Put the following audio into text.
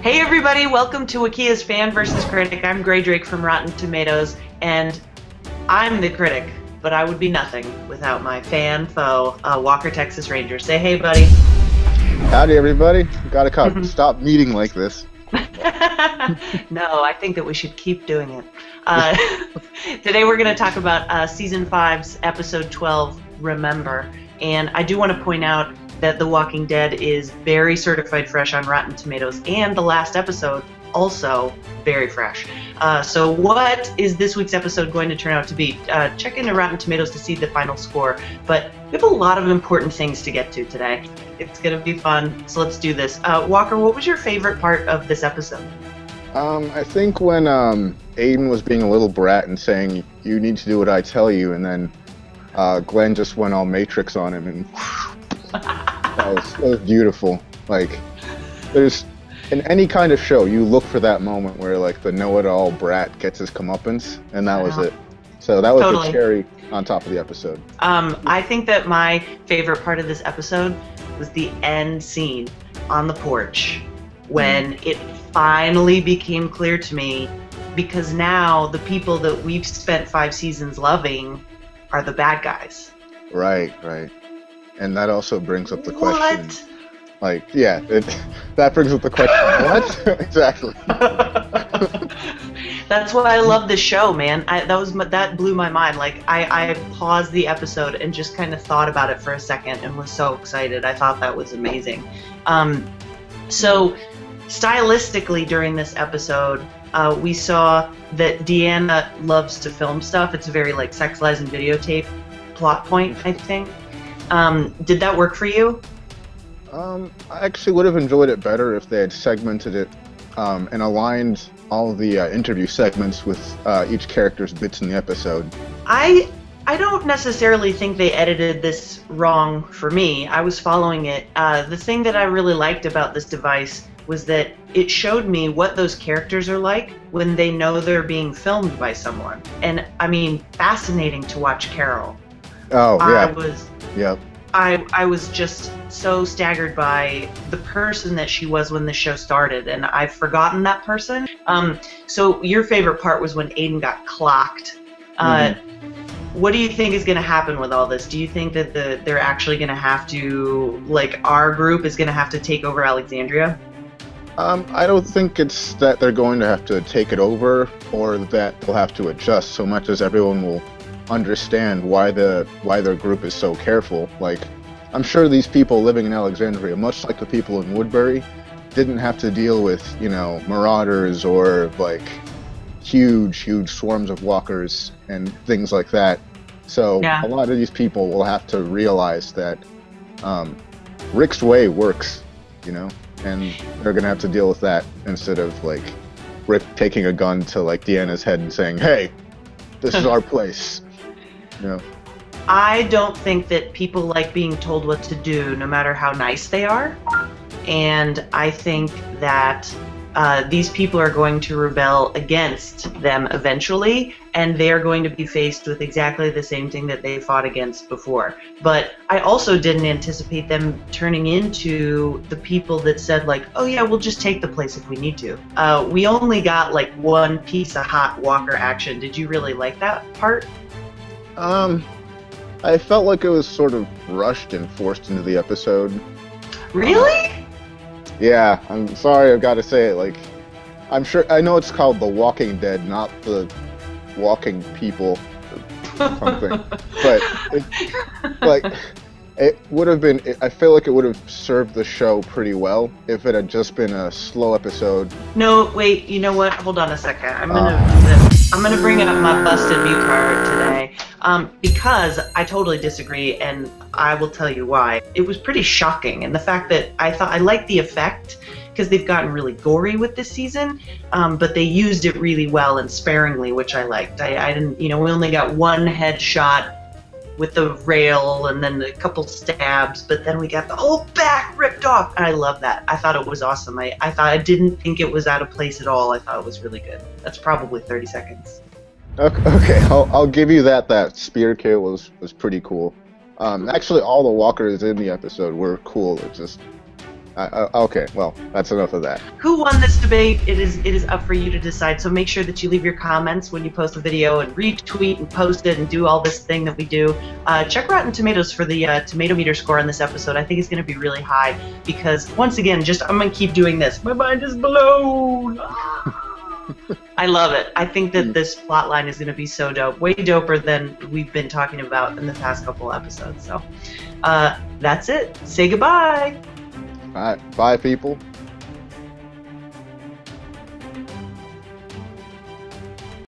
Hey everybody, welcome to Wikia's Fan vs. Critic. I'm Grae Drake from Rotten Tomatoes, and I'm the critic, but I would be nothing without my fan foe, WalkerTexasRanger. Say hey, buddy. Howdy everybody. Gotta stop meeting like this. No, I think that we should keep doing it. Today we're going to talk about Season 5's Episode 12, Remember. And I do want to point out that The Walking Dead is very certified fresh on Rotten Tomatoes, and the last episode also very fresh. So what is this week's episode going to turn out to be? Check into Rotten Tomatoes to see the final score, but we have a lot of important things to get to today. It's going to be fun, so let's do this. Walker, what was your favorite part of this episode? I think when Aiden was being a little brat and saying, "You need to do what I tell you," and then Glenn just went all Matrix on him, and that was beautiful. Like, there's in any kind of show, you look for that moment where like the know-it-all brat gets his comeuppance, and that was it. So that was the cherry on top of the episode. I think that my favorite part of this episode was the end scene on the porch when it finally became clear to me, because now the people that we've spent 5 seasons loving are the bad guys. Right. And that also brings up the question. Like, yeah, that brings up the question. What? Exactly. That's why I love this show, man. That blew my mind. Like, I paused the episode and just kind of thought about it for a second and was so excited. I thought that was amazing. So, stylistically during this episode, we saw that Deanna loves to film stuff. It's a very like sex, lies, and videotape plot point, I think. Did that work for you? I actually would have enjoyed it better if they had segmented it and aligned all the interview segments with each character's bits in the episode. I don't necessarily think they edited this wrong for me. I was following it. The thing that I really liked about this device was that it showed me what those characters are like when they know they're being filmed by someone. And I mean, fascinating to watch Carol. Oh, yeah. I was just so staggered by the person that she was when the show started, and I've forgotten that person. So your favorite part was when Aiden got clocked. What do you think is going to happen with all this? Do you think that they're actually going to have to, like, our group is going to have to take over Alexandria? I don't think it's that they're going to have to take it over or that they'll have to adjust so much as everyone will understand why their group is so careful. Like, I'm sure these people living in Alexandria, much like the people in Woodbury, didn't have to deal with, marauders or like huge swarms of walkers and things like that. So a lot of these people will have to realize that Rick's way works, and they're gonna have to deal with that instead of like Rick taking a gun to like Deanna's head and saying, "Hey, this is our place." I don't think that people like being told what to do, no matter how nice they are. And I think that these people are going to rebel against them eventually, and they're going to be faced with exactly the same thing that they fought against before. But I also didn't anticipate them turning into the people that said, like, "Oh yeah, we'll just take the place if we need to." We only got like one piece of hot Walker action. Did you really like that part? I felt like it was sort of rushed and forced into the episode. Really? Yeah, I'm sorry, I've got to say it. Like, I know it's called The Walking Dead, not The Walking People or something. But it would have been. I feel like it would have served the show pretty well if it had just been a slow episode. No, wait. You know what? Hold on a second. I'm gonna bring up my busted mute card today, because I totally disagree, and I will tell you why. It was pretty shocking, and the fact that I liked the effect because they've gotten really gory with this season, but they used it really well and sparingly, which I liked. I didn't, we only got one headshot with the rail and then a couple stabs, but then we got the whole back ripped off. And I love that. I thought it was awesome. I didn't think it was out of place at all. I thought it was really good. That's probably 30 seconds. Okay, I'll give you that. That spear kill was pretty cool. Actually, all the walkers in the episode were cool. It just, Okay, well, that's enough of that. Who won this debate? It is up for you to decide. So make sure that you leave your comments when you post a video and retweet and post it and do all this thing that we do. Check Rotten Tomatoes for the tomato meter score on this episode. I think it's going to be really high because, once again, I'm going to keep doing this. My mind is blown. I love it. I think that this plot line is going to be so dope. Way doper than we've been talking about in the past couple episodes. So that's it. Say goodbye. All right. Bye, people.